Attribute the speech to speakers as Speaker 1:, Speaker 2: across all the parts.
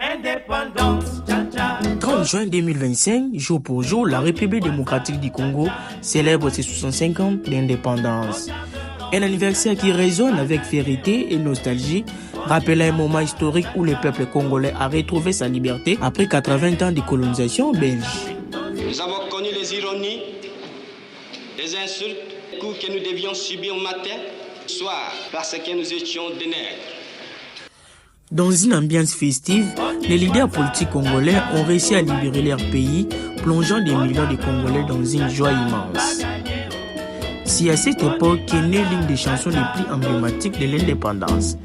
Speaker 1: Indépendance, tcha-tcha.
Speaker 2: 30 juin 2025, jour pour jour, la République démocratique du Congo célèbre ses 65 ans d'indépendance. Un anniversaire qui résonne avec fierté et nostalgie, rappelle un moment historique où le peuple congolais a retrouvé sa liberté après 80 ans de colonisation belge.
Speaker 3: Nous avons connu les ironies, les insultes, les coups que nous devions subir matin, soir, parce que nous étions des nègres.
Speaker 2: Dans une ambiance festive, les leaders politiques congolais ont réussi à libérer leur pays, plongeant des millions de Congolais dans une joie immense. C'est à cette époque qu'est née l'une des chansons les plus emblématiques de l'indépendance,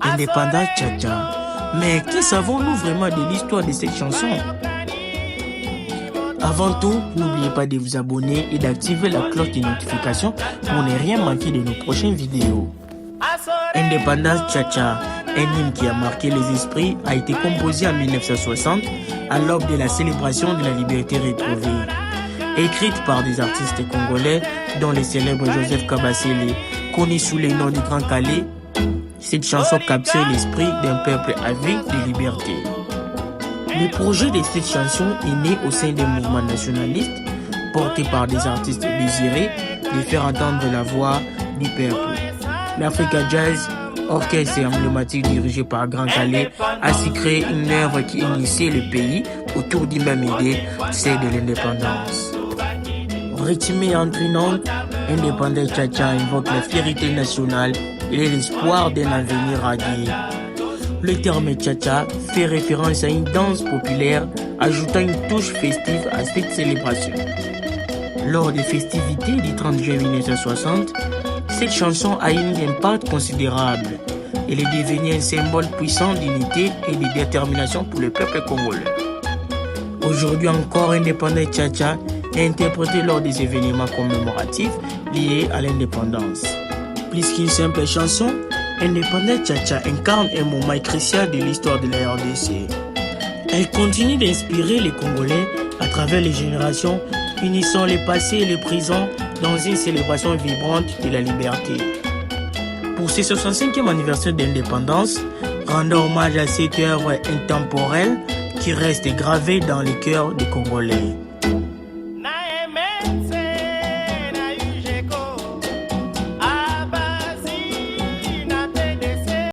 Speaker 2: Indépendance Tcha-Tcha. Mais que savons-nous vraiment de l'histoire de cette chanson? Avant tout, n'oubliez pas de vous abonner et d'activer la cloche de notification pour ne rien manquer de nos prochaines vidéos. Indépendance Tcha-Tcha, un hymne qui a marqué les esprits, a été composé en 1960 à l'aube de la célébration de la liberté retrouvée. Écrite par des artistes congolais, dont le célèbre Joseph Kabasele, connu sous le nom du Grand Calais, cette chanson capture l'esprit d'un peuple avide de liberté. Le projet de cette chanson est né au sein d'un mouvement nationaliste porté par des artistes désirés de faire entendre la voix du peuple. L'Africa Jazz, orchestre emblématique dirigé par Grand Calais, a su créer une œuvre qui initiait le pays autour d'une même idée, celle de l'indépendance. Rythmée et entraînante, Indépendance Tcha-Tcha invoque la fierté nationale et l'espoir d'un avenir radieux. Le terme Tcha-Tcha fait référence à une danse populaire, ajoutant une touche festive à cette célébration. Lors des festivités du 30 juin 1960, cette chanson a eu un impact considérable. Elle est devenue un symbole puissant d'unité et de détermination pour le peuple congolais. Aujourd'hui encore, Indépendance Tcha-Tcha est interprétée lors des événements commémoratifs liés à l'indépendance. Plus qu'une simple chanson, Indépendance Tcha-Tcha incarne un moment crucial de l'histoire de la RDC. Elle continue d'inspirer les Congolais à travers les générations, unissant le passé et le présent dans une célébration vibrante de la liberté. Pour ce 65e anniversaire d'indépendance, rendons hommage à cette œuvre intemporelle qui reste gravée dans les cœurs des Congolais.